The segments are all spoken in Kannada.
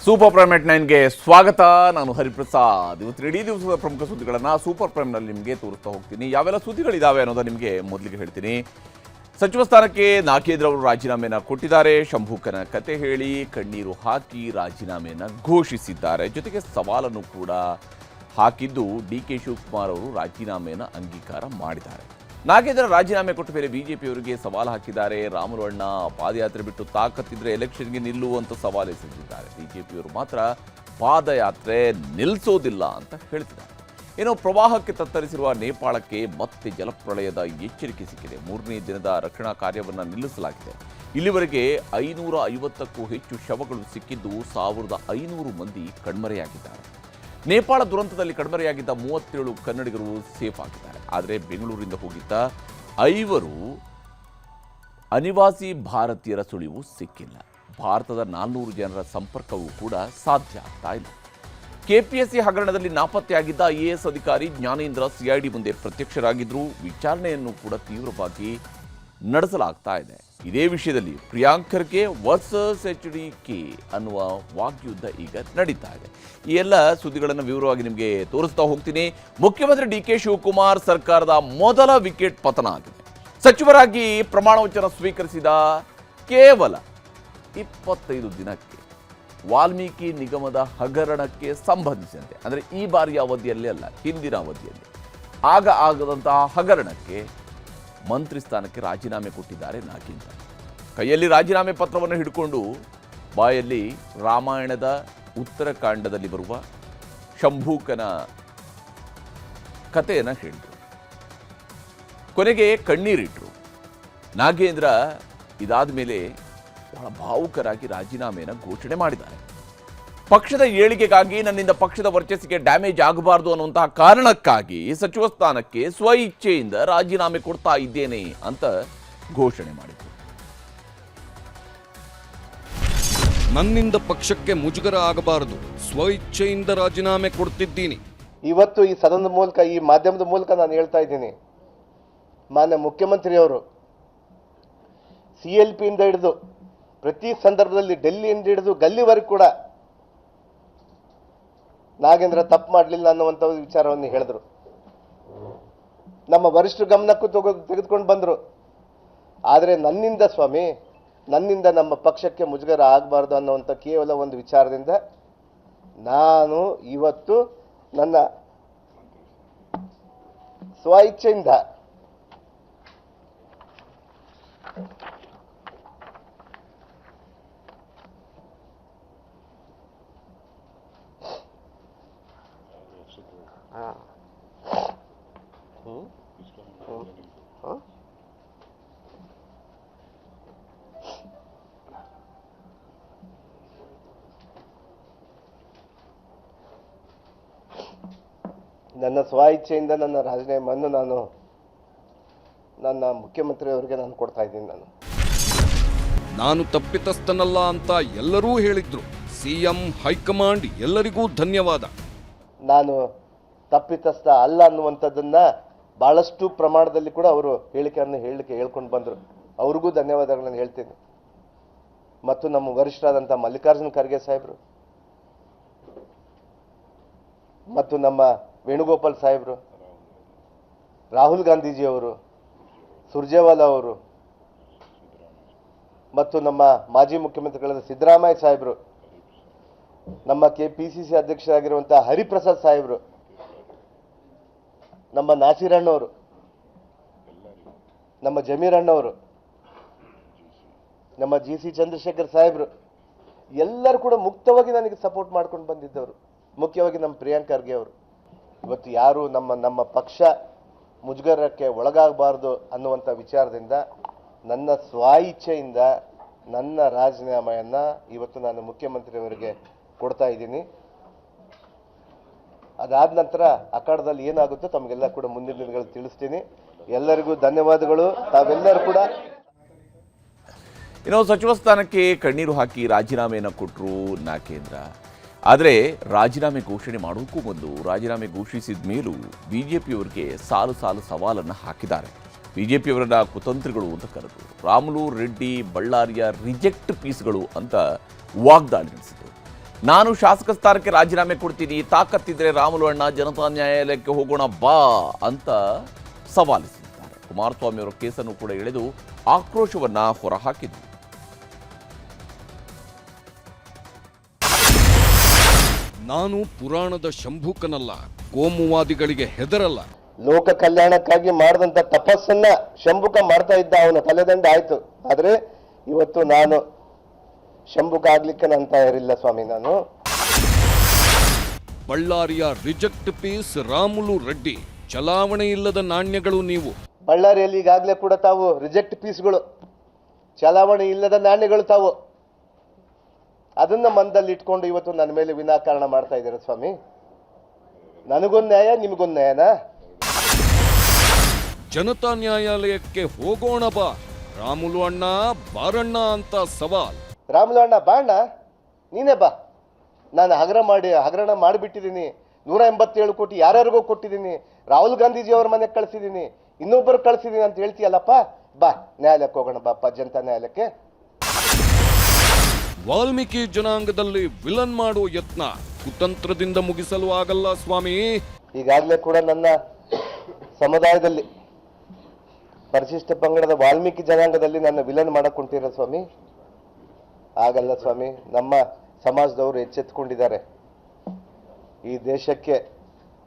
ಸೂಪರ್ ಪ್ರೈಮ್ ಎಟ್ 9ಗೆ ಸ್ವಾಗತ. ನಾನು ಹರಿಪ್ರಸಾದ್. ಇವತ್ತು ಇಡೀ ದಿವಸದ ಪ್ರಮುಖ ಸುದ್ದಿಗಳನ್ನು ಸೂಪರ್ ಪ್ರೈಮ್ನಲ್ಲಿ ನಿಮಗೆ ತೋರಿಸ್ತಾ ಹೋಗ್ತೀನಿ. ಯಾವೆಲ್ಲ ಸುದ್ದಿಗಳಿದ್ದಾವೆ ಅನ್ನೋದನ್ನು ನಿಮಗೆ ಮೊದಲಿಗೆ ಹೇಳ್ತೀನಿ. ಸಚಿವ ಸ್ಥಾನಕ್ಕೆ ನಾಗೇಂದ್ರ ಅವರು ರಾಜೀನಾಮೆಯನ್ನು ಕೊಟ್ಟಿದ್ದಾರೆ. ಶಂಭೂಕನ ಕತೆ ಹೇಳಿ ಕಣ್ಣೀರು ಹಾಕಿ ರಾಜೀನಾಮೆಯನ್ನು ಘೋಷಿಸಿದ್ದಾರೆ. ಜೊತೆಗೆ ಸವಾಲನ್ನು ಕೂಡ ಹಾಕಿದ್ದು ಡಿ ಕೆ ಶಿವಕುಮಾರ್ ಅವರು ರಾಜೀನಾಮೆಯನ್ನು ಅಂಗೀಕಾರ ಮಾಡಿದ್ದಾರೆ. ನಾಗೇಂದ್ರ ರಾಜೀನಾಮೆ ಕೊಟ್ಟ ಮೇಲೆ ಬಿಜೆಪಿಯವರಿಗೆ ಸವಾಲು ಹಾಕಿದ್ದಾರೆ. ರಾಮುಲು ಅಣ್ಣ ಪಾದಯಾತ್ರೆ ಬಿಟ್ಟು ತಾಕತ್ತಿದ್ರೆ ಎಲೆಕ್ಷನ್ಗೆ ನಿಲ್ಲುವಂತ ಸವಾಲು ಎಸೆದಿದ್ದಾರೆ. ಬಿಜೆಪಿಯವರು ಮಾತ್ರ ಪಾದಯಾತ್ರೆ ನಿಲ್ಲಿಸೋದಿಲ್ಲ ಅಂತ ಹೇಳ್ತಿದ್ದಾರೆ. ಏನೋ ಪ್ರವಾಹಕ್ಕೆ ತತ್ತರಿಸಿರುವ ನೇಪಾಳಕ್ಕೆ ಮತ್ತೆ ಜಲಪ್ರಳಯದ ಎಚ್ಚರಿಕೆ ಸಿಕ್ಕಿದೆ. 3ನೇ ದಿನದ ರಕ್ಷಣಾ ಕಾರ್ಯವನ್ನು ನಿಲ್ಲಿಸಲಾಗಿದೆ. ಇಲ್ಲಿವರೆಗೆ 550ಕ್ಕೂ ಹೆಚ್ಚು ಶವಗಳು ಸಿಕ್ಕಿದ್ದು 1500 ಮಂದಿ ಕಣ್ಮರೆಯಾಗಿದ್ದಾರೆ. ನೇಪಾಳ ದುರಂತದಲ್ಲಿ ಕಣ್ಮರೆಯಾಗಿದ್ದ 37 ಕನ್ನಡಿಗರು ಸೇಫ್ ಆಗಿದ್ದಾರೆ. ಆದರೆ ಬೆಂಗಳೂರಿಂದ ಹೋಗಿದ್ದ 5 ಅನಿವಾಸಿ ಭಾರತೀಯರ ಸುಳಿವು ಸಿಕ್ಕಿಲ್ಲ. ಭಾರತದ 400 ಜನರ ಸಂಪರ್ಕವೂ ಕೂಡ ಸಾಧ್ಯ ಆಗ್ತಾ ಇಲ್ಲ. ಕೆಪಿಎಸ್ಸಿ ಹಗರಣದಲ್ಲಿ ನಾಪತ್ತೆಯಾಗಿದ್ದ ಐಎಎಸ್ ಅಧಿಕಾರಿ ಜ್ಞಾನೇಂದ್ರ ಸಿಐಡಿ ಮುಂದೆ ಪ್ರತ್ಯಕ್ಷರಾಗಿದ್ದರು. ವಿಚಾರಣೆಯನ್ನು ಕೂಡ ತೀವ್ರವಾಗಿ ನಡೆಸಲಾಗ್ತಾ ಇದೆ. ಇದೇ ವಿಷಯದಲ್ಲಿ ಪ್ರಿಯಾಂಕ್ ಖರ್ಗೆ ವರ್ಸಸ್ HDK ಅನ್ನುವ ವಾಗ್ಯುದ್ಧ ಈಗ ನಡೀತಾ ಇದೆ. ಈ ಎಲ್ಲ ಸುದ್ದಿಗಳನ್ನು ವಿವರವಾಗಿ ನಿಮಗೆ ತೋರಿಸ್ತಾ ಹೋಗ್ತೀನಿ. ಮುಖ್ಯಮಂತ್ರಿ ಡಿ ಕೆ ಶಿವಕುಮಾರ್ ಸರ್ಕಾರದ ಮೊದಲ ವಿಕೆಟ್ ಪತನ ಆಗಿದೆ. ಸಚಿವರಾಗಿ ಪ್ರಮಾಣ ವಚನ ಸ್ವೀಕರಿಸಿದ ಕೇವಲ 25 ದಿನಕ್ಕೆ ವಾಲ್ಮೀಕಿ ನಿಗಮದ ಹಗರಣಕ್ಕೆ ಸಂಬಂಧಿಸಿದಂತೆ, ಅಂದರೆ ಈ ಬಾರಿಯ ಅವಧಿಯಲ್ಲಿ ಅಲ್ಲ, ಹಿಂದಿನ ಅವಧಿಯಲ್ಲಿ ಆಗದಂತಹ ಹಗರಣಕ್ಕೆ ಮಂತ್ರಿ ಸ್ಥಾನಕ್ಕೆ ರಾಜೀನಾಮೆ ಕೊಟ್ಟಿದ್ದಾರೆ ನಾಗೇಂದ್ರ. ಕೈಯಲ್ಲಿ ರಾಜೀನಾಮೆ ಪತ್ರವನ್ನು ಹಿಡ್ಕೊಂಡು ಬಾಯಲ್ಲಿ ರಾಮಾಯಣದ ಉತ್ತರಕಾಂಡದಲ್ಲಿ ಬರುವ ಶಂಭೂಕನ ಕಥೆಯನ್ನು ಹೇಳಿದರು. ಕೊನೆಗೆ ಕಣ್ಣೀರಿಟ್ಟರು. ನಾಗೇಂದ್ರ ಇದಾದ ಮೇಲೆ ಬಹಳ ಭಾವುಕರಾಗಿ ರಾಜೀನಾಮೆಯನ್ನು ಘೋಷಣೆ ಮಾಡಿದ್ದಾರೆ. ಪಕ್ಷದ ಏಳಿಗೆಗಾಗಿ, ನನ್ನಿಂದ ಪಕ್ಷದ ವರ್ಚಸ್ಸಿಗೆ ಡ್ಯಾಮೇಜ್ ಆಗಬಾರದು ಅನ್ನುವಂತಹ ಕಾರಣಕ್ಕಾಗಿ ಸಚಿವ ಸ್ಥಾನಕ್ಕೆ ಸ್ವ ಇಚ್ಛೆಯಿಂದ ರಾಜೀನಾಮೆ ಕೊಡ್ತಾ ಇದ್ದೇನೆ ಅಂತ ಘೋಷಣೆ ಮಾಡಿದರು. ನನ್ನಿಂದ ಪಕ್ಷಕ್ಕೆ ಮುಜುಗರ ಆಗಬಾರದು, ಸ್ವ ಇಚ್ಛೆಯಿಂದ ರಾಜೀನಾಮೆ ಕೊಡ್ತಿದ್ದೀನಿ. ಇವತ್ತು ಈ ಸದನದ ಮೂಲಕ, ಈ ಮಾಧ್ಯಮದ ಮೂಲಕ ನಾನು ಹೇಳ್ತಾ ಇದ್ದೀನಿ, ಮಾನ್ಯ ಮುಖ್ಯಮಂತ್ರಿಯವರು CLP ಇಂದ ಹಿಡಿದು ಪ್ರತಿ ಸಂದರ್ಭದಲ್ಲಿ ಡೆಲ್ಲಿಯಿಂದ ಹಿಡಿದು ಗಲ್ಲಿವರೆಗೂ ಕೂಡ ನಾಗೇಂದ್ರ ತಪ್ಪು ಮಾಡಲಿಲ್ಲ ಅನ್ನುವಂಥ ವಿಚಾರವನ್ನು ಹೇಳಿದ್ರು. ನಮ್ಮ ವರಿಷ್ಠರ ಗಮನಕ್ಕೂ ತೆಗೆದುಕೊಂಡು ಬಂದರು. ಆದರೆ ನನ್ನಿಂದ ಸ್ವಾಮಿ, ನನ್ನಿಂದ ನಮ್ಮ ಪಕ್ಷಕ್ಕೆ ಮುಜುಗರ ಆಗಬಾರ್ದು ಅನ್ನುವಂಥ ಕೇವಲ ಒಂದು ವಿಚಾರದಿಂದ ನಾನು ಇವತ್ತು ನನ್ನ ಸ್ವ ಇಚ್ಛೆಯಿಂದ ನನ್ನ ಸ್ವ ಇಚ್ಛೆಯಿಂದ ನನ್ನ ರಾಜೀನಾಮೆಯನ್ನು ನಾನು ನನ್ನ ಮುಖ್ಯಮಂತ್ರಿಯವರಿಗೆ ನಾನು ಕೊಡ್ತಾ ಇದ್ದೀನಿ. ನಾನು ತಪ್ಪಿತಸ್ಥನಲ್ಲ ಅಂತ ಎಲ್ಲರೂ ಹೇಳಿದ್ರು. CM ಹೈಕಮಾಂಡ್ ಎಲ್ಲರಿಗೂ ಧನ್ಯವಾದ. ನಾನು ತಪ್ಪಿತಸ್ಥ ಅಲ್ಲ ಅನ್ನುವಂಥದ್ದನ್ನ ಬಹಳಷ್ಟು ಪ್ರಮಾಣದಲ್ಲಿ ಕೂಡ ಅವರು ಹೇಳ್ಕೊಂಡು ಬಂದರು. ಅವ್ರಿಗೂ ಧನ್ಯವಾದಗಳನ್ನು ಹೇಳ್ತೀನಿ. ಮತ್ತು ನಮ್ಮ ವರಿಷ್ಠರಾದಂಥ ಮಲ್ಲಿಕಾರ್ಜುನ ಖರ್ಗೆ ಸಾಹೇಬರು ಮತ್ತು ನಮ್ಮ ವೇಣುಗೋಪಾಲ್ ಸಾಹೇಬರು, ರಾಹುಲ್ ಗಾಂಧೀಜಿಯವರು, ಸುರ್ಜೇವಾಲಾ ಅವರು ಮತ್ತು ನಮ್ಮ ಮಾಜಿ ಮುಖ್ಯಮಂತ್ರಿಗಳಾದ ಸಿದ್ದರಾಮಯ್ಯ ಸಾಹೇಬರು, ನಮ್ಮ PCC ಅಧ್ಯಕ್ಷರಾಗಿರುವಂಥ ಹರಿಪ್ರಸಾದ್ ಸಾಹೇಬರು, ನಮ್ಮ ನಾಸೀರಣ್ಣವರು, ನಮ್ಮ ಜಮೀರಣ್ಣವರು, ನಮ್ಮ GC ಚಂದ್ರಶೇಖರ್ ಸಾಹೇಬರು ಎಲ್ಲರೂ ಕೂಡ ಮುಕ್ತವಾಗಿ ನನಗೆ ಸಪೋರ್ಟ್ ಮಾಡ್ಕೊಂಡು ಬಂದಿದ್ದವರು. ಮುಖ್ಯವಾಗಿ ನಮ್ಮ ಪ್ರಿಯಾಂಕ್ ಖರ್ಗೆ ಅವರು. ಇವತ್ತು ಯಾರು ನಮ್ಮ ಪಕ್ಷ ಮುಜುಗರಕ್ಕೆ ಒಳಗಾಗಬಾರ್ದು ಅನ್ನುವಂಥ ವಿಚಾರದಿಂದ ನನ್ನ ಸ್ವ ಇಚ್ಛೆಯಿಂದ ನನ್ನ ರಾಜೀನಾಮೆಯನ್ನು ಇವತ್ತು ನಾನು ಮುಖ್ಯಮಂತ್ರಿಯವರಿಗೆ ಕೊಡ್ತಾ ಇದ್ದೀನಿ. ಅದಾದ ನಂತರ ಅಖಾಡದಲ್ಲಿ ಏನಾಗುತ್ತೋ ತಮಗೆಲ್ಲ ಕೂಡ ಮುಂದಿನ ದಿನಗಳು ತಿಳಿಸ್ತೀನಿ. ಎಲ್ಲರಿಗೂ ಧನ್ಯವಾದಗಳು. ತಾವೆಲ್ಲರೂ ಕೂಡ ಇನ್ನು ಸಚಿವ ಸ್ಥಾನಕ್ಕೆ ಕಣ್ಣೀರು ಹಾಕಿ ರಾಜೀನಾಮೆಯನ್ನು ಕೊಟ್ಟರು ನಾಗೇಂದ್ರ. ಆದರೆ ರಾಜೀನಾಮೆ ಘೋಷಣೆ ಮಾಡೋಕ್ಕೂ ಮೊದಲು, ರಾಜೀನಾಮೆ ಘೋಷಿಸಿದ ಮೇಲೂ ಬಿಜೆಪಿಯವರಿಗೆ ಸಾಲು ಸವಾಲನ್ನು ಹಾಕಿದ್ದಾರೆ. ಬಿಜೆಪಿಯವರನ್ನ ಕುತಂತ್ರಿಗಳು ಅಂತ ಕರೆದು, ರಾಮುಲು ರೆಡ್ಡಿ ಬಳ್ಳಾರಿಯ ರಿಜೆಕ್ಟ್ ಪೀಸ್ಗಳು ಅಂತ ವಾಗ್ದಾಳಿ ನಡೆಸಿದರು. ನಾನು ಶಾಸಕ ಸ್ಥಾನಕ್ಕೆ ರಾಜೀನಾಮೆ ಕೊಡ್ತೀನಿ, ತಾಕತ್ತಿದ್ರೆ ರಾಮುಲು ಅಣ್ಣ ಜನತಾ ನ್ಯಾಯಾಲಯಕ್ಕೆ ಹೋಗೋಣ ಬಾ ಅಂತ ಸವಾಲಿಸಿದ್ದಾರೆ. ಕುಮಾರಸ್ವಾಮಿ ಅವರ ಕೇಸನ್ನು ಕೂಡ ಎಳೆದು ಆಕ್ರೋಶವನ್ನ ಹೊರಹಾಕಿದರು. ನಾನು ಪುರಾಣದ ಶಂಭುಕನಲ್ಲ, ಕೋಮುವಾದಿಗಳಿಗೆ ಹೆದರಲ್ಲ. ಲೋಕ ಕಲ್ಯಾಣಕ್ಕಾಗಿ ಮಾಡಿದಂತ ತಪಸ್ಸನ್ನ ಶಂಭುಕ ಮಾಡ್ತಾ ಇದ್ದ, ಅವನ ತಲೆದಂಡ ಆಯ್ತು. ಆದ್ರೆ ಇವತ್ತು ನಾನು ಶಂಭುಕ ಆಗ್ಲಿಕ್ಕೆ ನನ್ನ ತಯಾರಿಲ್ಲ ಸ್ವಾಮಿ. ನಾನು ಬಳ್ಳಾರಿಯ ರಿಜೆಕ್ಟ್ ಪೀಸ್ ರಾಮುಲು ರೆಡ್ಡಿ, ಚಲಾವಣೆ ಇಲ್ಲದ ನಾಣ್ಯಗಳು ನೀವು. ಬಳ್ಳಾರಿಯಲ್ಲಿ ಈಗಾಗಲೇ ಕೂಡ ತಾವು ರಿಜೆಕ್ಟ್ ಪೀಸ್ಗಳು, ಚಲಾವಣೆ ಇಲ್ಲದ ನಾಣ್ಯಗಳು ತಾವು, ಅದನ್ನ ಮನದಲ್ಲಿ ಇಟ್ಕೊಂಡು ಇವತ್ತು ನನ್ನ ಮೇಲೆ ವಿನಾಕಾರಣ ಮಾಡ್ತಾ ಇದ್ದೀರ ಸ್ವಾಮಿ. ನನಗೊಂದು ನ್ಯಾಯ, ನಿಮಗೊಂದು ನ್ಯಾಯನಾ? ಜನತಾ ನ್ಯಾಯಾಲಯಕ್ಕೆ ಹೋಗೋಣ ಬಾ, ರಾಮುಲು ಅಣ್ಣ ಬಾರಣ್ಣ ಅಂತ ಸವಾಲ್. ರಾಮುಲು ಅಣ್ಣ ಬಾಣ್ಣ, ನೀನೇ ಬಾ. ನಾನು ಹಗರಣ ಮಾಡಿಬಿಟ್ಟಿದ್ದೀನಿ. 187 ಕೋಟಿ ಯಾರ್ಯಾರಿಗೋ ಕೊಟ್ಟಿದ್ದೀನಿ. ರಾಹುಲ್ ಗಾಂಧೀಜಿ ಅವ್ರ ಮನೆಗೆ ಕಳಿಸಿದ್ದೀನಿ, ಇನ್ನೊಬ್ಬರು ಕಳಿಸಿದ್ದೀನಿ ಅಂತ ಹೇಳ್ತೀಯಲ್ಲಪ್ಪ. ಬಾ, ನ್ಯಾಯಾಲಯಕ್ಕೆ ಹೋಗೋಣ ಬಾಪ್ಪ, ಜನತಾ ನ್ಯಾಯಾಲಯಕ್ಕೆ. ವಾಲ್ಮೀಕಿ ಜನಾಂಗದಲ್ಲಿ ವಿಲನ್ ಮಾಡುವ ಯತ್ನ ಕುತಂತ್ರದಿಂದ ಮುಗಿಸಲು ಆಗಲ್ಲ ಸ್ವಾಮಿ. ಈಗಾಗಲೇ ಕೂಡ ನನ್ನ ಸಮುದಾಯದಲ್ಲಿ ಪರಿಶಿಷ್ಟ ಪಂಗಡದ ವಾಲ್ಮೀಕಿ ಜನಾಂಗದಲ್ಲಿ ನನ್ನ ವಿಲನ್ ಮಾಡಕ್ ಕುಂಟಿರ ಸ್ವಾಮಿ. ಆಗಲ್ಲ ಸ್ವಾಮಿ. ನಮ್ಮ ಸಮಾಜದವರು ಎಚ್ಚೆತ್ತುಕೊಂಡಿದ್ದಾರೆ. ಈ ದೇಶಕ್ಕೆ,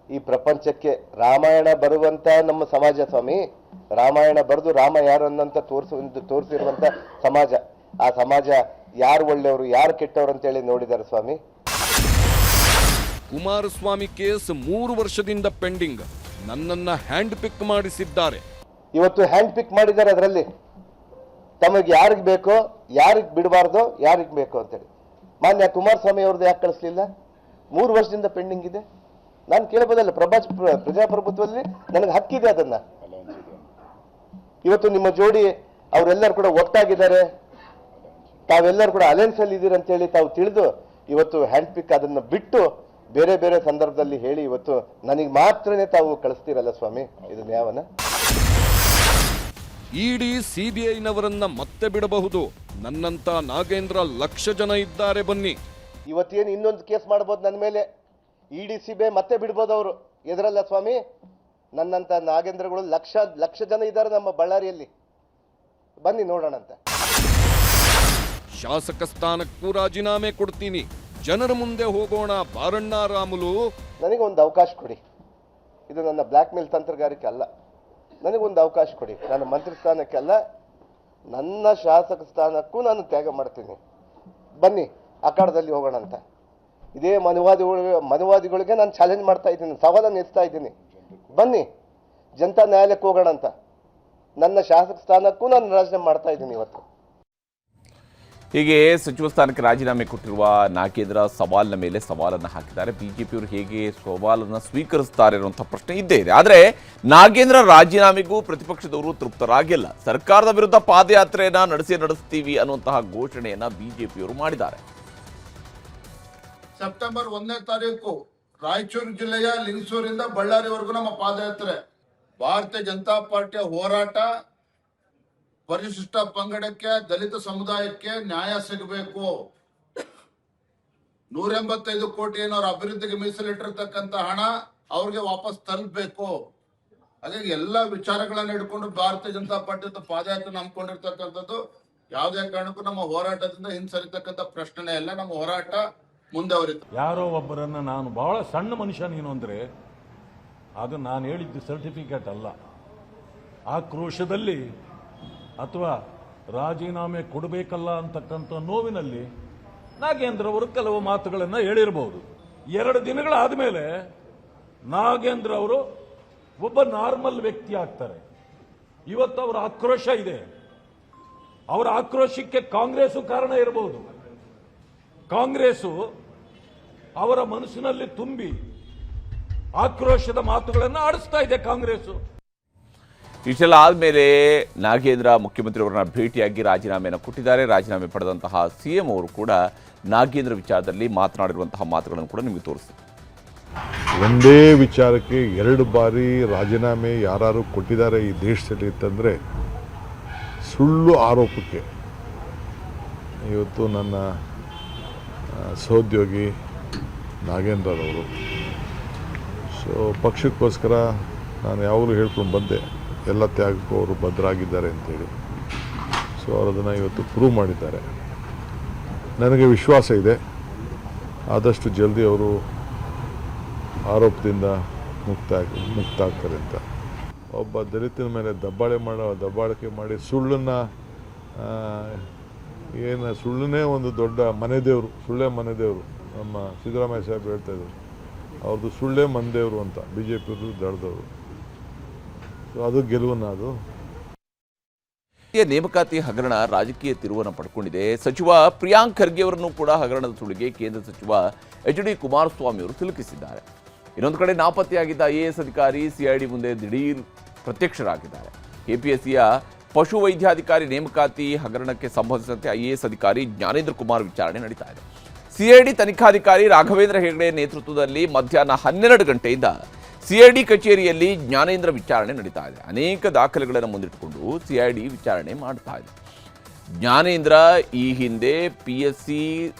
ಈ ಪ್ರಪಂಚಕ್ಕೆ ರಾಮಾಯಣ ಬರುವಂತ ನಮ್ಮ ಸಮಾಜ ಸ್ವಾಮಿ. ರಾಮಾಯಣ ಬರೆದು ರಾಮ ಯಾರು ಅನ್ನಂತ ತೋರಿಸಿರುವಂತ ಸಮಾಜ. ಆ ಸಮಾಜ ಯಾರು ಒಳ್ಳೆಯವರು ಯಾರು ಕೆಟ್ಟವರು ಅಂತೇಳಿ ನೋಡಿದ್ದಾರೆ ಸ್ವಾಮಿ. ಕುಮಾರಸ್ವಾಮಿ ಕೇಸ್ 3 ವರ್ಷದಿಂದ ಪೆಂಡಿಂಗ್. ನನ್ನನ್ನ ಹ್ಯಾಂಡ್ ಪಿಕ್ ಮಾಡಿಸಿದ್ದಾರೆ. ಇವತ್ತು ಹ್ಯಾಂಡ್ ಪಿಕ್ ಮಾಡಿದ್ದಾರೆ. ಅದರಲ್ಲಿ ತಮಗೆ ಯಾರಿಗೆ ಬೇಕೋ, ಯಾರಿಗೆ ಬಿಡಬಾರ್ದು, ಯಾರಿಗೆ ಬೇಕೋ ಅಂತೇಳಿ. ಮಾನ್ಯ ಕುಮಾರಸ್ವಾಮಿ ಅವ್ರದ್ದು ಯಾಕೆ ಕಳಿಸ್ಲಿಲ್ಲ? 3 ವರ್ಷದಿಂದ ಪೆಂಡಿಂಗ್ ಇದೆ. ನಾನು ಕೇಳಬಹುದಲ್ಲ, ಪ್ರಜಾಪ್ರಭುತ್ವದಲ್ಲಿ ನನಗೆ ಹಕ್ಕಿದೆ ಅದನ್ನ. ಇವತ್ತು ನಿಮ್ಮ ಜೋಡಿ ಅವರೆಲ್ಲರೂ ಕೂಡ ಒಟ್ಟಾಗಿದ್ದಾರೆ, ತಾವೆಲ್ಲರೂ ಕೂಡ ಅಲಯನ್ಸ್ ಅಲ್ಲಿ ಇದ್ದೀರಿ ಅಂತೇಳಿ ತಾವು ತಿಳಿದು ಇವತ್ತು ಹ್ಯಾಂಡ್ ಪಿಕ್ ಅದನ್ನ ಬಿಟ್ಟು ಬೇರೆ ಬೇರೆ ಸಂದರ್ಭದಲ್ಲಿ ಹೇಳಿ ಇವತ್ತು ನನಗೆ ಮಾತ್ರನೇ ತಾವು ಕಳಿಸ್ತೀರಲ್ಲ ಸ್ವಾಮಿ. ಇದು ನ್ಯಾಯವನ್ನ? ಇಡಿ ಸಿಬಿಐನವರನ್ನ ಮತ್ತೆ ಬಿಡಬಹುದು. ನನ್ನಂತ ನಾಗೇಂದ್ರ ಲಕ್ಷ ಜನ ಇದ್ದಾರೆ, ಬನ್ನಿ. ಇವತ್ತೇನು ಇನ್ನೊಂದು ಕೇಸ್ ಮಾಡ್ಬೋದು ನನ್ನ ಮೇಲೆ. ಇಡಿ ಸಿಬಿಐ ಮತ್ತೆ ಬಿಡ್ಬೋದು ಅವರು, ಎದುರಲ್ಲ ಸ್ವಾಮಿ. ನನ್ನಂತ ನಾಗೇಂದ್ರಗಳು ಲಕ್ಷ ಜನ ಇದ್ದಾರೆ ನಮ್ಮ ಬಳ್ಳಾರಿಯಲ್ಲಿ. ಬನ್ನಿ ನೋಡೋಣ ಅಂತ. ಶಾಸಕ ಸ್ಥಾನಕ್ಕೂ ರಾಜೀನಾಮೆ ಕೊಡ್ತೀನಿ, ಜನರ ಮುಂದೆ ಹೋಗೋಣ ಬಾರಣ್ಣ ರಾಮುಲು. ನನಗೊಂದು ಅವಕಾಶ ಕೊಡಿ. ಇದು ನನ್ನ ಬ್ಲ್ಯಾಕ್ ಮೇಲ್ ತಂತ್ರಗಾರಿಕೆ ಅಲ್ಲ. ನನಗೊಂದು ಅವಕಾಶ ಕೊಡಿ. ನಾನು ಮಂತ್ರಿ ಸ್ಥಾನಕ್ಕೆ ಅಲ್ಲ, ನನ್ನ ಶಾಸಕ ಸ್ಥಾನಕ್ಕೂ ನಾನು ತ್ಯಾಗ ಮಾಡ್ತೀನಿ. ಬನ್ನಿ ಅಖಾಡದಲ್ಲಿ ಹೋಗೋಣ ಅಂತ. ಇದೇ ಮನುವಾದಿಗಳಿಗೆ ನಾನು ಚಾಲೆಂಜ್ ಮಾಡ್ತಾ ಇದ್ದೀನಿ, ಸವಾಲನ್ನು ಎತ್ತಾ ಇದ್ದೀನಿ. ಬನ್ನಿ ಜನತಾ ನ್ಯಾಯಾಲಯಕ್ಕೆ ಹೋಗೋಣ ಅಂತ. ನನ್ನ ಶಾಸಕ ಸ್ಥಾನಕ್ಕೂ ನಾನು ರಾಜೀನಾಮೆ ಮಾಡ್ತಾ ಇದ್ದೀನಿ ಇವತ್ತು. ಹೀಗೆ ಸಚಿವ ಸ್ಥಾನಕ್ಕೆ ರಾಜೀನಾಮೆ ಕೊಟ್ಟಿರುವ ನಾಗೇಂದ್ರ ಸವಾಲಿನ ಮೇಲೆ ಸವಾಲನ್ನು ಹಾಕಿದ್ದಾರೆ. ಬಿಜೆಪಿಯವರು ಹೇಗೆ ಸವಾಲನ್ನು ಸ್ವೀಕರಿಸ್ತಾರೆ ಅನ್ನುವಂಥ ಪ್ರಶ್ನೆ ಇದ್ದೇ ಇದೆ. ಆದರೆ ನಾಗೇಂದ್ರ ರಾಜೀನಾಮೆಗೂ ಪ್ರತಿಪಕ್ಷದವರು ತೃಪ್ತರಾಗಿಲ್ಲ. ಸರ್ಕಾರದ ವಿರುದ್ಧ ಪಾದಯಾತ್ರೆಯನ್ನ ನಡೆಸ್ತೀವಿ ಅನ್ನುವಂತಹ ಘೋಷಣೆಯನ್ನ ಬಿಜೆಪಿಯವರು ಮಾಡಿದ್ದಾರೆ. ಸೆಪ್ಟೆಂಬರ್ 1ನೇ ತಾರೀಕು ರಾಯಚೂರು ಜಿಲ್ಲೆಯ ಲಿಂಗಸೂರಿಂದ ಬಳ್ಳಾರಿವರೆಗೂ ನಮ್ಮ ಪಾದಯಾತ್ರೆ. ಭಾರತೀಯ ಜನತಾ ಪಾರ್ಟಿಯ ಹೋರಾಟ ಪರಿಶಿಷ್ಟ ಪಂಗಡಕ್ಕೆ, ದಲಿತ ಸಮುದಾಯಕ್ಕೆ ನ್ಯಾಯ ಸಿಗಬೇಕು. 185 ಕೋಟಿ ಏನೋ ಅಭಿವೃದ್ಧಿಗೆ ಮೀಸಲಿಟ್ಟಿರ್ತಕ್ಕಂಥ ಹಣ ಅವ್ರಿಗೆ ವಾಪಸ್ ತಲುಪಬೇಕು. ಹಾಗಾಗಿ ಎಲ್ಲಾ ವಿಚಾರಗಳನ್ನ ಹಿಡ್ಕೊಂಡು ಭಾರತೀಯ ಜನತಾ ಪಾರ್ಟಿ ಪಾದಯಾತ್ರೆ ನಂಬ್ಕೊಂಡಿರ್ತಕ್ಕಂಥದ್ದು. ಯಾವುದೇ ಕಾರಣಕ್ಕೂ ನಮ್ಮ ಹೋರಾಟದಿಂದ ಹಿಂಸರಿತಕ್ಕಂಥ ಪ್ರಶ್ನೆ ಇಲ್ಲ. ನಮ್ಮ ಹೋರಾಟ ಮುಂದುವರಿತು. ಯಾರೋ ಒಬ್ಬರನ್ನ ನಾನು ಬಹಳ ಸಣ್ಣ ಮನುಷ್ಯ ನೀನು ಅಂದ್ರೆ ಅದು ನಾನು ಹೇಳಿದ್ದು ಸರ್ಟಿಫಿಕೇಟ್ ಅಲ್ಲ. ಆಕ್ರೋಶದಲ್ಲಿ ಅಥವಾ ರಾಜೀನಾಮೆ ಕೊಡಬೇಕಲ್ಲ ಅಂತಕ್ಕಂಥ ನೋವಿನಲ್ಲಿ ನಾಗೇಂದ್ರ ಅವರು ಕೆಲವು ಮಾತುಗಳನ್ನು ಹೇಳಿರಬಹುದು. 2 ದಿನಗಳಾದ ಮೇಲೆ ನಾಗೇಂದ್ರ ಅವರು ಒಬ್ಬ ನಾರ್ಮಲ್ ವ್ಯಕ್ತಿ ಆಗ್ತಾರೆ. ಇವತ್ತು ಅವರ ಆಕ್ರೋಶ ಇದೆ. ಅವರ ಆಕ್ರೋಶಕ್ಕೆ ಕಾಂಗ್ರೆಸ್ ಕಾರಣ ಇರಬಹುದು. ಕಾಂಗ್ರೆಸ್ ಅವರ ಮನಸ್ಸಿನಲ್ಲಿ ತುಂಬಿ ಆಕ್ರೋಶದ ಮಾತುಗಳನ್ನು ಆಡಿಸ್ತಾ ಇದೆ ಕಾಂಗ್ರೆಸ್. ಇಷ್ಟೆಲ್ಲ ಆದಮೇಲೆ ನಾಗೇಂದ್ರ ಮುಖ್ಯಮಂತ್ರಿಯವರನ್ನ ಭೇಟಿಯಾಗಿ ರಾಜೀನಾಮೆಯನ್ನು ಕೊಟ್ಟಿದ್ದಾರೆ. ರಾಜೀನಾಮೆ ಪಡೆದಂತಹ ಸಿಎಂ ಅವರು ಕೂಡ ನಾಗೇಂದ್ರ ವಿಚಾರದಲ್ಲಿ ಮಾತನಾಡಿರುವಂತಹ ಮಾತುಗಳನ್ನು ಕೂಡ ನಿಮಗೆ ತೋರಿಸ್ತೀವಿ. ಒಂದೇ ವಿಚಾರಕ್ಕೆ 2 ಬಾರಿ ರಾಜೀನಾಮೆ ಯಾರು ಕೊಟ್ಟಿದ್ದಾರೆ ಈ ದೇಶದಲ್ಲಿ ಅಂತಂದರೆ ಸುಳ್ಳು ಆರೋಪಕ್ಕೆ. ಇವತ್ತು ನನ್ನ ಸಹೋದ್ಯೋಗಿ ನಾಗೇಂದ್ರರವರು. ಸೊ ಪಕ್ಷಕ್ಕೋಸ್ಕರ ನಾನು ಯಾವಾಗಲೂ ಹೇಳ್ಕೊಂಡು ಬಂದೆ, ಎಲ್ಲ ತ್ಯಾಗಕ್ಕೂ ಅವರು ಬದ್ಧರಾಗಿದ್ದಾರೆ ಅಂತೇಳಿ. ಸೊ ಅವರು ಅದನ್ನು ಇವತ್ತು ಪ್ರೂವ್ ಮಾಡಿದ್ದಾರೆ. ನನಗೆ ವಿಶ್ವಾಸ ಇದೆ ಆದಷ್ಟು ಜಲ್ದಿ ಅವರು ಆರೋಪದಿಂದ ಮುಕ್ತ ಆಗ್ತಾರೆ ಅಂತ. ಒಬ್ಬ ದಲಿತನ ಮೇಲೆ ದಬ್ಬಾಳಿಕೆ ಮಾಡಿ ಸುಳ್ಳನ್ನೇ ಒಂದು ದೊಡ್ಡ ಮನೆದೇವರು, ಸುಳ್ಳೇ ಮನೆದೇವರು. ನಮ್ಮ ಸಿದ್ದರಾಮಯ್ಯ ಸಾಹೇಬ್ ಹೇಳ್ತಾಯಿದ್ರು, ಅವ್ರದ್ದು ಸುಳ್ಳೇ ಮನೆದೇವರು ಅಂತ, BJP ದಳದವರು. ಸೊ ಅದು ಗೆಲುವನ್ನ ಅದು. ನೇಮಕಾತಿ ಹಗರಣ ರಾಜಕೀಯ ತಿರುವನ್ನು ಪಡ್ಕೊಂಡಿದೆ. ಸಚಿವ ಪ್ರಿಯಾಂಕ್ ಖರ್ಗೆ ಅವರನ್ನು ಕೂಡ ಹಗರಣದ ಸುಳಿಗೆ ಕೇಂದ್ರ ಸಚಿವ HD ಕುಮಾರಸ್ವಾಮಿ ಅವರು ಸಿಲುಕಿಸಿದ್ದಾರೆ. ಇನ್ನೊಂದು ಕಡೆ ನಾಪತ್ತೆಯಾಗಿದ್ದ IAS ಅಧಿಕಾರಿ CID ಮುಂದೆ ದಿಢೀರ್ ಪ್ರತ್ಯಕ್ಷರಾಗಿದ್ದಾರೆ. KPSCಯ ಪಶುವೈದ್ಯಾಧಿಕಾರಿ ನೇಮಕಾತಿ ಹಗರಣಕ್ಕೆ ಸಂಬಂಧಿಸಿದಂತೆ IAS ಅಧಿಕಾರಿ ಜ್ಞಾನೇಂದ್ರ ಕುಮಾರ್ ವಿಚಾರಣೆ ನಡೀತಾ ಇದೆ. CID ತನಿಖಾಧಿಕಾರಿ ರಾಘವೇಂದ್ರ ಹೆಗಡೆ ನೇತೃತ್ವದಲ್ಲಿ ಮಧ್ಯಾಹ್ನ 12 ಗಂಟೆಯಿಂದ CID ಕಚೇರಿಯಲ್ಲಿ ಜ್ಞಾನೇಂದ್ರ ವಿಚಾರಣೆ ನಡೀತಾ ಇದೆ. ಅನೇಕ ದಾಖಲೆಗಳನ್ನು ಮುಂದಿಟ್ಟುಕೊಂಡು CID ವಿಚಾರಣೆ ಮಾಡ್ತಾ ಇದೆ. ಜ್ಞಾನೇಂದ್ರ ಈ ಹಿಂದೆ PSC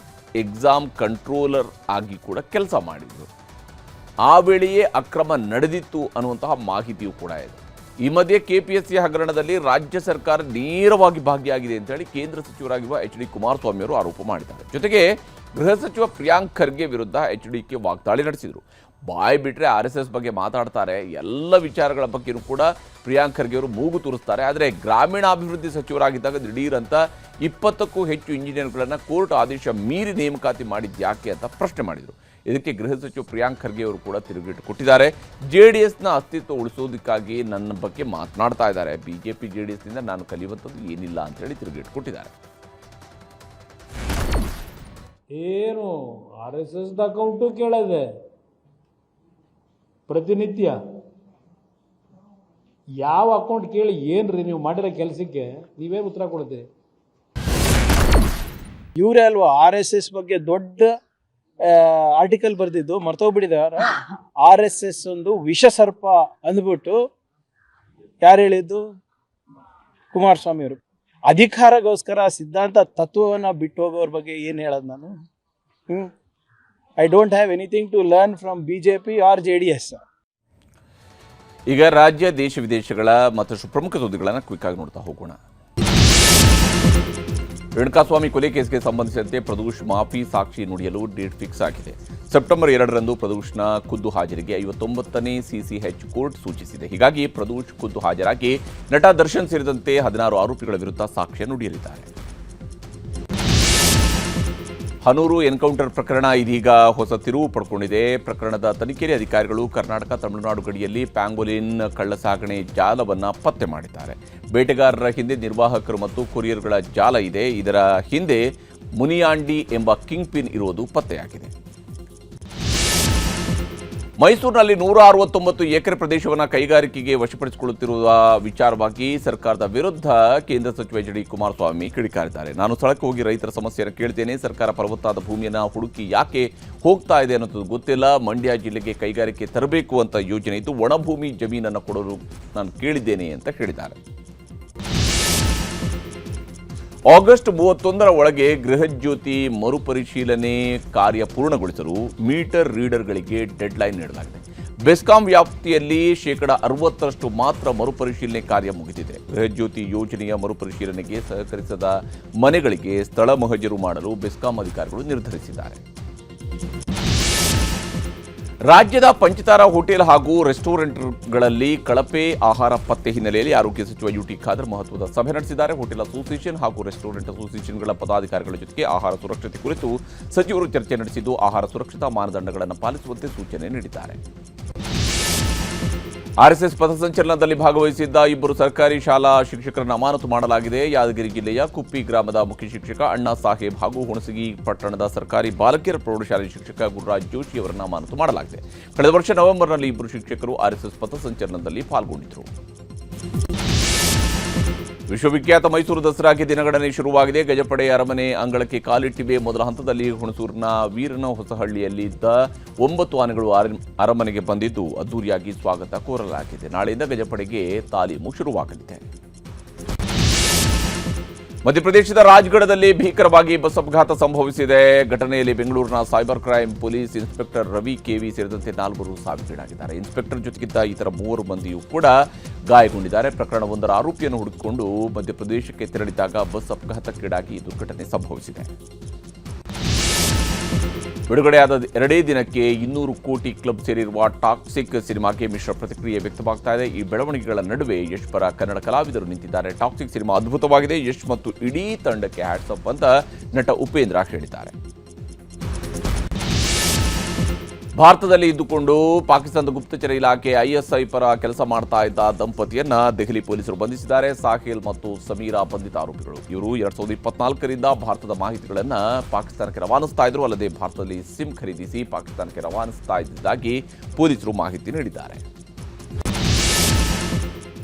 ಎಕ್ಸಾಮ್ ಕಂಟ್ರೋಲರ್ ಆಗಿ ಕೂಡ ಕೆಲಸ ಮಾಡಿದರು. ಆ ವೇಳೆಯೇ ಅಕ್ರಮ ನಡೆದಿತ್ತು ಅನ್ನುವಂತಹ ಮಾಹಿತಿಯೂ ಕೂಡ ಇದೆ. ಈ ಮಧ್ಯೆ KPSC ಹಗರಣದಲ್ಲಿ ರಾಜ್ಯ ಸರ್ಕಾರ ನೇರವಾಗಿ ಭಾಗಿಯಾಗಿದೆ ಅಂತೇಳಿ ಕೇಂದ್ರ ಸಚಿವರಾಗಿರುವ HD ಕುಮಾರಸ್ವಾಮಿ ಅವರು ಆರೋಪ ಮಾಡಿದ್ದಾರೆ. ಜೊತೆಗೆ ಗೃಹ ಸಚಿವ ಪ್ರಿಯಾಂಕ್ ಖರ್ಗೆ ವಿರುದ್ಧ HDK ವಾಗ್ದಾಳಿ ನಡೆಸಿದರು. ಬಾಯ್ ಬಿಟ್ಟರೆ RSS ಬಗ್ಗೆ ಮಾತಾಡ್ತಾರೆ, ಎಲ್ಲ ವಿಚಾರಗಳ ಬಗ್ಗೆಯೂ ಕೂಡ ಪ್ರಿಯಾಂಕ್ ಖರ್ಗೆ ಅವರು ಮೂಗು ತೂರಿಸ್ತಾರೆ. ಆದರೆ ಗ್ರಾಮೀಣಾಭಿವೃದ್ಧಿ ಸಚಿವರಾಗಿದ್ದಾಗ ದಿಢೀರಂತ 20ಕ್ಕೂ ಹೆಚ್ಚು ಇಂಜಿನಿಯರ್ಗಳನ್ನು ಕೋರ್ಟ್ ಆದೇಶ ಮೀರಿ ನೇಮಕಾತಿ ಮಾಡಿದ್ಯಾಕೆ ಅಂತ ಪ್ರಶ್ನೆ ಮಾಡಿದರು. ಇದಕ್ಕೆ ಗೃಹ ಸಚಿವ ಪ್ರಿಯಾಂಕ್ ಖರ್ಗೆ ಅವರು ಕೂಡ ತಿರುಗೇಟು ಕೊಟ್ಟಿದ್ದಾರೆ. JDSನ ಅಸ್ತಿತ್ವ ಉಳಿಸೋದಕ್ಕಾಗಿ ನನ್ನ ಬಗ್ಗೆ ಮಾತನಾಡ್ತಾ ಇದ್ದಾರೆ. BJP JDSನಿಂದ ನಾನು ಕಲಿಯುವಂಥದ್ದು ಏನಿಲ್ಲ ಅಂತೇಳಿ ತಿರುಗೇಟು ಕೊಟ್ಟಿದ್ದಾರೆ. ಏನು RSS ಅಕೌಂಟು ಕೇಳಿದೆ ಪ್ರತಿನಿತ್ಯ. ಯಾವ ಅಕೌಂಟ್ ಕೇಳಿ ಏನ್ರಿ ನೀವು ಮಾಡಿರೋ ಕೆಲಸಕ್ಕೆ ನೀವೇ ಉತ್ತರ ಕೊಡ್ತೀರಿ? ಇವರೇ ಅಲ್ವಾ RSS ಬಗ್ಗೆ ದೊಡ್ಡ ಆರ್ಟಿಕಲ್ ಬರೆದಿದ್ದು, ಮರ್ತೋಗ್ಬಿಟ್ಟಿದ್ದಾರೆ. RSS ಒಂದು ವಿಷ ಸರ್ಪ ಅಂದ್ಬಿಟ್ಟು ಯಾರು ಹೇಳಿದ್ದು? ಕುಮಾರಸ್ವಾಮಿ ಅವರು. ಅಧಿಕಾರಗೋಸ್ಕರ ಸಿದ್ಧಾಂತ ತತ್ವವನ್ನು ಬಿಟ್ಟು ಹೋಗೋರ ಬಗ್ಗೆ ಏನು ಹೇಳೋದು ನಾನು? I don't have anything to learn from BJP or JDS. ಈಗ ರಾಜ್ಯ ದೇಶ ವಿದೇಶಗಳ ಮತ್ತಷ್ಟು ಪ್ರಮುಖ ಸುದ್ದಿಗಳನ್ನು ಕ್ವಿಕ್ ಆಗಿ ನೋಡ್ತಾ ಹೋಗೋಣ. ರೇಣುಕಾಸ್ವಾಮಿ ಕೊಲೆ ಕೇಸ್ಗೆ ಸಂಬಂಧಿಸಿದಂತೆ ಪ್ರದೂಷ್ ಮಾಫಿ ಸಾಕ್ಷಿ ನುಡಿಯಲು ಡೇಟ್ ಫಿಕ್ಸ್ ಆಗಿದೆ. ಸೆಪ್ಟೆಂಬರ್ 2ರಂದು ಪ್ರದೂಷ್ನ ಖುದ್ದು ಹಾಜರಿಗೆ 59ನೇ CCH ಕೋರ್ಟ್ ಸೂಚಿಸಿದೆ. ಹೀಗಾಗಿ ಪ್ರದೂಷ್ ಖುದ್ದು ಹಾಜರಾಗಿ ನಟ ದರ್ಶನ್ ಸೇರಿದಂತೆ 16 ಆರೋಪಿಗಳ ವಿರುದ್ಧ ಸಾಕ್ಷ್ಯ ನುಡಿಯಲಿದ್ದಾರೆ. ಹನೂರು ಎನ್ಕೌಂಟರ್ ಪ್ರಕರಣ ಇದೀಗ ಹೊಸ ತಿರುವು ಪಡ್ಕೊಂಡಿದೆ. ಪ್ರಕರಣದ ತನಿಖೆ ಅಧಿಕಾರಿಗಳು ಕರ್ನಾಟಕ ತಮಿಳುನಾಡು ಗಡಿಯಲ್ಲಿ ಪ್ಯಾಂಗೋಲಿನ್ ಕಳ್ಳಸಾಗಣೆ ಜಾಲವನ್ನು ಪತ್ತೆ ಮಾಡಿದ್ದಾರೆ. ಬೇಟೆಗಾರರ ಹಿಂದೆ ನಿರ್ವಾಹಕರು ಮತ್ತು ಕೊರಿಯರ್ಗಳ ಜಾಲ ಇದೆ. ಇದರ ಹಿಂದೆ ಮುನಿಯಾಂಡಿ ಎಂಬ ಕಿಂಗ್ ಪಿನ್ ಇರುವುದು ಪತ್ತೆಯಾಗಿದೆ. ಮೈಸೂರಿನಲ್ಲಿ 169 ಎಕರೆ ಪ್ರದೇಶವನ್ನು ಕೈಗಾರಿಕೆಗೆ ವಶಪಡಿಸಿಕೊಳ್ಳುತ್ತಿರುವ ವಿಚಾರವಾಗಿ ಸರ್ಕಾರದ ವಿರುದ್ಧ ಕೇಂದ್ರ ಸಚಿವ HD ಕುಮಾರಸ್ವಾಮಿ ಕಿಡಿಕಾರಿದ್ದಾರೆ. ನಾನು ಸ್ಥಳಕ್ಕೆ ಹೋಗಿ ರೈತರ ಸಮಸ್ಯೆಯನ್ನು ಕೇಳ್ತೇನೆ. ಸರ್ಕಾರ ಫಲವತ್ತಾದ ಭೂಮಿಯನ್ನು ಹುಡುಕಿ ಯಾಕೆ ಹೋಗ್ತಾ ಇದೆ ಅನ್ನೋದು ಗೊತ್ತಿಲ್ಲ. ಮಂಡ್ಯ ಜಿಲ್ಲೆಗೆ ಕೈಗಾರಿಕೆ ತರಬೇಕು ಅಂತ ಯೋಜನೆ ಇದ್ದು ಒಣಭೂಮಿ ಜಮೀನನ್ನು ಕೊಡಲು ನಾನು ಕೇಳಿದ್ದೇನೆ ಅಂತ ಹೇಳಿದ್ದಾರೆ. ಆಗಸ್ಟ್ 31ರ ಒಳಗೆ ಗೃಹಜ್ಯೋತಿ ಮರುಪರಿಶೀಲನೆ ಕಾರ್ಯ ಪೂರ್ಣಗೊಳಿಸಲು ಮೀಟರ್ ರೀಡರ್ಗಳಿಗೆ ಡೆಡ್ಲೈನ್ ನೀಡಲಾಗಿದೆ. ಬೆಸ್ಕಾಂ ವ್ಯಾಪ್ತಿಯಲ್ಲಿ 60% ಮಾತ್ರ ಮರುಪರಿಶೀಲನೆ ಕಾರ್ಯ ಮುಗಿದಿದೆ. ಗೃಹಜ್ಯೋತಿ ಯೋಜನೆಯ ಮರುಪರಿಶೀಲನೆಗೆ ಸಹಕರಿಸದ ಮನೆಗಳಿಗೆ ಸ್ಥಳ ಮಹಜರು ಮಾಡಲು ಬೆಸ್ಕಾಂ ಅಧಿಕಾರಿಗಳು ನಿರ್ಧರಿಸಿದ್ದಾರೆ. ರಾಜ್ಯದ ಪಂಚತಾರಾ ಹೋಟೆಲ್ ಹಾಗೂ ರೆಸ್ಟೋರೆಂಟ್ಗಳಲ್ಲಿ ಕಳಪೆ ಆಹಾರ ಪತ್ತೆ ಹಿನ್ನೆಲೆಯಲ್ಲಿ ಆರೋಗ್ಯ ಸಚಿವ UT ಖಾದರ್ ಮಹತ್ವದ ಸಭೆ ನಡೆಸಿದ್ದಾರೆ. ಹೋಟೆಲ್ ಅಸೋಸಿಯೇಷನ್ ಹಾಗೂ ರೆಸ್ಟೋರೆಂಟ್ ಅಸೋಸಿಯೇಷನ್ಗಳ ಪದಾಧಿಕಾರಿಗಳ ಜೊತೆಗೆ ಆಹಾರ ಸುರಕ್ಷತೆ ಕುರಿತು ಸಚಿವರು ಚರ್ಚೆ ನಡೆಸಿದ್ದು ಆಹಾರ ಸುರಕ್ಷತಾ ಮಾನದಂಡಗಳನ್ನು ಪಾಲಿಸುವಂತೆ ಸೂಚನೆ ನೀಡಿದ್ದಾರೆ. RSS ಪಥಸಂಚಲನದಲ್ಲಿ ಭಾಗವಹಿಸಿದ್ದ 2 ಸರ್ಕಾರಿ ಶಾಲಾ ಶಿಕ್ಷಕರನ್ನು ಅಮಾನತು ಮಾಡಲಾಗಿದೆ. ಯಾದಗಿರಿ ಜಿಲ್ಲೆಯ ಕುಪ್ಪಿ ಗ್ರಾಮದ ಮುಖ್ಯ ಶಿಕ್ಷಕ ಅಣ್ಣಾ ಸಾಹೇಬ್ ಹಾಗೂ ಹುಣಸಗಿ ಪಟ್ಟಣದ ಸರ್ಕಾರಿ ಬಾಲಕಿಯರ ಪ್ರೌಢಶಾಲೆ ಶಿಕ್ಷಕ ಗುರುರಾಜ್ ಜೋಶಿ ಅವರನ್ನು ಅಮಾನತು ಮಾಡಲಾಗಿದೆ. ಕಳೆದ ವರ್ಷ ನವೆಂಬರ್ನಲ್ಲಿ 2 ಶಿಕ್ಷಕರು RSS ಪಥಸಂಚಲನದಲ್ಲಿ ಪಾಲ್ಗೊಂಡಿದ್ದರು. ವಿಶ್ವವಿಖ್ಯಾತ ಮೈಸೂರು ದಸರಾಗೆ ದಿನಗಣನೆ ಶುರುವಾಗಿದೆ. ಗಜಪಡೆ ಅರಮನೆ ಅಂಗಳಕ್ಕೆ ಕಾಲಿಟ್ಟಿವೆ. ಮೊದಲ ಹಂತದಲ್ಲಿ ಹುಣಸೂರಿನ ವೀರನ ಹೊಸಹಳ್ಳಿಯಲ್ಲಿದ್ದ 9 ಆನೆಗಳು ಅರಮನೆಗೆ ಬಂದಿದ್ದು ಅದ್ದೂರಿಯಾಗಿ ಸ್ವಾಗತ ಕೋರಲಾಗಿದೆ. ನಾಳೆಯಿಂದ ಗಜಪಡೆಗೆ ತಾಲೀಮು ಶುರುವಾಗಲಿದೆ. ಮಧ್ಯಪ್ರದೇಶದ ರಾಜ್ಗಢದಲ್ಲಿ ಭೀಕರವಾಗಿ ಬಸ್ ಅಪಘಾತ ಸಂಭವಿಸಿದೆ. ಘಟನೆಯಲ್ಲಿ ಬೆಂಗಳೂರಿನ cyber crime police inspector Ravi KV ಸೇರಿದಂತೆ 4 ಸಾವಿಗೀಡಾಗಿದ್ದಾರೆ. ಇನ್ಸ್ಪೆಕ್ಟರ್ ಜೊತೆಗಿದ್ದ ಇತರ 3 ಮಂದಿಯೂ ಕೂಡ ಗಾಯಗೊಂಡಿದ್ದಾರೆ. ಪ್ರಕರಣವೊಂದರ ಆರೋಪಿಯನ್ನು ಹುಡುಕಿಕೊಂಡು ಮಧ್ಯಪ್ರದೇಶಕ್ಕೆ ತೆರಳಿದಾಗ ಬಸ್ ಅಪಘಾತಕ್ಕೀಡಾಗಿ ದುರ್ಘಟನೆ ಸಂಭವಿಸಿದೆ. ಬಿಡುಗಡೆಯಾದ 2 ದಿನಕ್ಕೆ 200 ಕೋಟಿ ಕ್ಲಬ್ ಸೇರಿರುವ ಟಾಕ್ಸಿಕ್ ಸಿನಿಮಾಗೆ ಮಿಶ್ರ ಪ್ರತಿಕ್ರಿಯೆ ವ್ಯಕ್ತವಾಗ್ತಾ ಇದೆ. ಈ ಬೆಳವಣಿಗೆಗಳ ನಡುವೆ ಯಶ್ ಪರ ಕನ್ನಡ ಕಲಾವಿದರು ನಿಂತಿದ್ದಾರೆ. ಟಾಕ್ಸಿಕ್ ಸಿನಿಮಾ ಅದ್ಭುತವಾಗಿದೆ, ಯಶ್ ಮತ್ತು ಇಡೀ ತಂಡಕ್ಕೆ ಹ್ಯಾಟ್ಸ್ ಆಫ್ ಅಂತ ನಟ ಉಪೇಂದ್ರ ಹೇಳಿದ್ದಾರೆ. ಭಾರತದಲ್ಲಿ ಇದ್ದುಕೊಂಡು ಪಾಕಿಸ್ತಾನದ ಗುಪ್ತಚರ ಇಲಾಖೆ ಐಎಸ್ಐ ಪರ ಕೆಲಸ ಮಾಡ್ತಾ ಇದ್ದ ದಂಪತಿಯನ್ನ ದೆಹಲಿ ಪೊಲೀಸರು ಬಂಧಿಸಿದ್ದಾರೆ. ಸಾಹಿಲ್ ಮತ್ತು ಸಮೀರಾ ಬಂಧಿತ ಆರೋಪಿಗಳು. ಇವರು 2024ರಿಂದ ಭಾರತದ ಮಾಹಿತಿಗಳನ್ನು ಪಾಕಿಸ್ತಾನಕ್ಕೆ ರವಾನಿಸ್ತಾ ಇದ್ರು. ಅಲ್ಲದೆ ಭಾರತದಲ್ಲಿ ಸಿಮ್ ಖರೀದಿಸಿ ಪಾಕಿಸ್ತಾನಕ್ಕೆ ರವಾನಿಸ್ತಾ ಇದ್ದಾಗಿ ಪೊಲೀಸರು ಮಾಹಿತಿ ನೀಡಿದ್ದಾರೆ.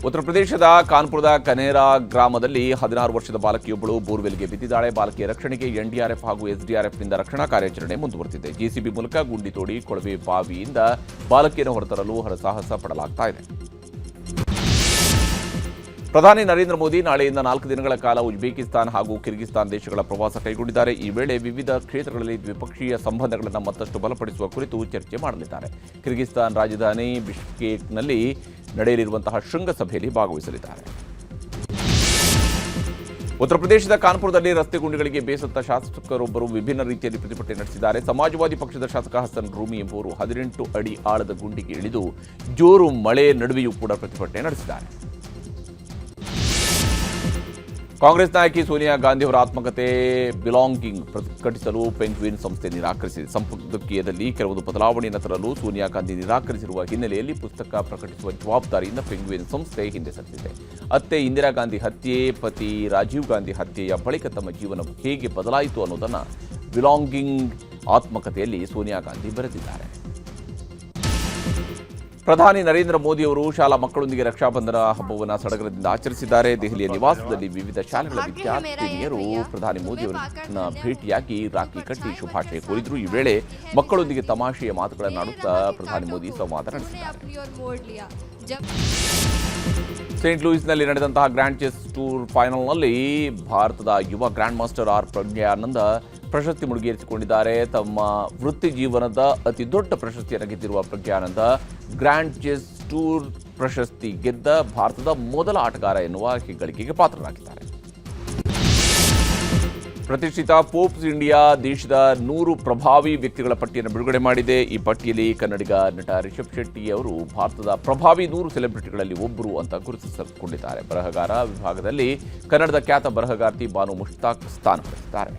ಉತ್ತರ ಪ್ರದೇಶದ ಕಾನ್ಪುರದ ಕನೇರಾ ಗ್ರಾಮದಲ್ಲಿ 16 ವರ್ಷದ ಬಾಲಕಿಯೊಬ್ಬಳು ಬೋರ್ವೆಲ್ಗೆ ಬಿದ್ದಿದ್ದಾಳೆ. ಬಾಲಕಿಯ ರಕ್ಷಣೆಗೆ ಎನ್ಡಿಆರ್ಎಫ್ ಹಾಗೂ ಎಸ್ಡಿಆರ್ಎಫ್ನಿಂದ ರಕ್ಷಣಾ ಕಾರ್ಯಾಚರಣೆ ಮುಂದುವರೆದಿದೆ. ಜೆಸಿಬಿ ಮೂಲಕ ಗುಂಡಿ ತೋಡಿ ಕೊಳವೆ ಬಾವಿಯಿಂದ ಬಾಲಕಿಯನ್ನು ಹೊರತರಲು ಹರಸಾಹಸ ಪಡಲಾಗ್ತಾ ಇದೆ. ಪ್ರಧಾನಿ ನರೇಂದ್ರ ಮೋದಿ ನಾಳೆಯಿಂದ 4 ದಿನಗಳ ಕಾಲ ಉಜ್ಬೇಕಿಸ್ತಾನ್ ಹಾಗೂ ಕಿರ್ಗಿಸ್ತಾನ್ ದೇಶಗಳ ಪ್ರವಾಸ ಕೈಗೊಂಡಿದ್ದಾರೆ. ಈ ವೇಳೆ ವಿವಿಧ ಕ್ಷೇತ್ರಗಳಲ್ಲಿ ದ್ವಿಪಕ್ಷೀಯ ಸಂಬಂಧಗಳನ್ನು ಮತ್ತಷ್ಟು ಬಲಪಡಿಸುವ ಕುರಿತು ಚರ್ಚೆ ಮಾಡಲಿದ್ದಾರೆ. ಕಿರ್ಗಿಸ್ತಾನ್ ರಾಜಧಾನಿ ಬಿಷ್ಕೇಕ್ನಲ್ಲಿ ನಡೆಯಲಿರುವಂತಹ ಶೃಂಗಸಭೆಯಲ್ಲಿ ಭಾಗವಹಿಸಲಿದ್ದಾರೆ. ಉತ್ತರ ಪ್ರದೇಶದ ಕಾನ್ಪುರದಲ್ಲಿ ರಸ್ತೆ ಗುಂಡಿಗಳಿಗೆ ಬೇಸತ್ತ ಶಾಸಕರೊಬ್ಬರು ವಿಭಿನ್ನ ರೀತಿಯಲ್ಲಿ ಪ್ರತಿಭಟನೆ ನಡೆಸಿದ್ದಾರೆ. ಸಮಾಜವಾದಿ ಪಕ್ಷದ ಶಾಸಕ ಹಸನ್ ರೂಮಿ ಎಂಬುವರು 18 ಅಡಿ ಆಳದ ಗುಂಡಿಗೆ ಇಳಿದು ಜೋರು ಮಳೆ ನಡುವೆಯೂ ಕೂಡ ಪ್ರತಿಭಟನೆ ನಡೆಸಿದ್ದಾರೆ. ಕಾಂಗ್ರೆಸ್ ನಾಯಕಿ ಸೋನಿಯಾ ಗಾಂಧಿ ಅವರ ಆತ್ಮಕಥೆ ಬಿಲಾಂಗಿಂಗ್ ಪ್ರಕಟಿಸಲು ಪೆಂಗ್ವಿನ್ ಸಂಸ್ಥೆ ನಿರಾಕರಿಸಿದೆ. ಸಂಪಾದಕೀಯದಲ್ಲಿ ಕೆಲವೊಂದು ಬದಲಾವಣೆಯನ್ನು ತರಲು ಸೋನಿಯಾ ಗಾಂಧಿ ನಿರಾಕರಿಸಿರುವ ಹಿನ್ನೆಲೆಯಲ್ಲಿ ಪುಸ್ತಕ ಪ್ರಕಟಿಸುವ ಜವಾಬ್ದಾರಿಯಿಂದ ಪೆಂಗ್ವಿನ್ ಸಂಸ್ಥೆ ಹಿಂದೆ ಸರಿದಿದೆ. ಅತ್ತೆ ಇಂದಿರಾ ಗಾಂಧಿ ಹತ್ಯೆ, ಪತಿ ರಾಜೀವ್ ಗಾಂಧಿ ಹತ್ಯೆಯ ಬಳಿಕ ತಮ್ಮ ಜೀವನ ಹೇಗೆ ಬದಲಾಯಿತು ಅನ್ನೋದನ್ನು ಬಿಲಾಂಗಿಂಗ್ ಆತ್ಮಕಥೆಯಲ್ಲಿ ಸೋನಿಯಾ ಗಾಂಧಿ ಬರೆದಿದ್ದಾರೆ. ಪ್ರಧಾನಿ ನರೇಂದ್ರ ಮೋದಿ ಅವರು ಶಾಲಾ ಮಕ್ಕಳೊಂದಿಗೆ ರಕ್ಷಾಬಂಧನ ಹಬ್ಬವನ್ನು ಸಡಗರದಿಂದ ಆಚರಿಸಿದ್ದಾರೆ. ದೆಹಲಿಯ ನಿವಾಸದಲ್ಲಿ ವಿವಿಧ ಶಾಲೆಗಳ ವಿದ್ಯಾರ್ಥಿನಿಯರು ಪ್ರಧಾನಿ ಮೋದಿ ಅವರನ್ನ ಭೇಟಿಯಾಗಿ ರಾಖಿ ಕಟ್ಟಿ ಶುಭಾಶಯ ಕೋರಿದ್ರು. ಈ ವೇಳೆ ಮಕ್ಕಳೊಂದಿಗೆ ತಮಾಷೆಯ ಮಾತುಗಳನ್ನಾಡುತ್ತಾ ಪ್ರಧಾನಿ ಮೋದಿ ಸಂವಾದ ನಡೆಸಿದ್ದಾರೆ. ಸೇಂಟ್ ಲೂಯಿಸ್ನಲ್ಲಿ ನಡೆದಂತಹ ಗ್ರ್ಯಾಂಡ್ ಚೆಸ್ ಟೂರ್ ಫೈನಲ್ನಲ್ಲಿ ಭಾರತದ ಯುವ ಗ್ರ್ಯಾಂಡ್ ಮಾಸ್ಟರ್ ಆರ್ ಪ್ರಜ್ಞಾನಂದ ಪ್ರಶಸ್ತಿ ಮುಡಿಗೇರಿಸಿಕೊಂಡಿದ್ದಾರೆ. ತಮ್ಮ ವೃತ್ತಿ ಜೀವನದ ಅತಿ ದೊಡ್ಡ ಪ್ರಶಸ್ತಿಯನ್ನು ಗೆದ್ದಿರುವ ಪ್ರಜ್ಞಾನಂದ ಗ್ರ್ಯಾಂಡ್ ಚೆಸ್ ಟೂರ್ ಪ್ರಶಸ್ತಿ ಗೆದ್ದ ಭಾರತದ ಮೊದಲ ಆಟಗಾರ ಎನ್ನುವ ಹೆಗ್ಗಳಿಕೆಗೆ ಪಾತ್ರರಾಗಿದ್ದಾರೆ. ಪ್ರತಿಷ್ಠಿತ ಫೋರ್ಬ್ಸ್ ಇಂಡಿಯಾ ದೇಶದ 100 ಪ್ರಭಾವಿ ವ್ಯಕ್ತಿಗಳ ಪಟ್ಟಿಯನ್ನು ಬಿಡುಗಡೆ ಮಾಡಿದೆ. ಈ ಪಟ್ಟಿಯಲ್ಲಿ ಕನ್ನಡಿಗ ನಟ ರಿಷಬ್ ಶೆಟ್ಟಿ ಅವರು ಭಾರತದ ಪ್ರಭಾವಿ 100 ಸೆಲೆಬ್ರಿಟಿಗಳಲ್ಲಿ ಒಬ್ಬರು ಅಂತ ಗುರುತಿಸಿಕೊಂಡಿದ್ದಾರೆ. ಬರಹಗಾರ ವಿಭಾಗದಲ್ಲಿ ಕನ್ನಡದ ಖ್ಯಾತ ಬರಹಗಾರ್ತಿ ಬಾನು ಮುಷ್ತಾಕ್ ಸ್ಥಾನ ಪಡೆದಿದ್ದಾರೆ.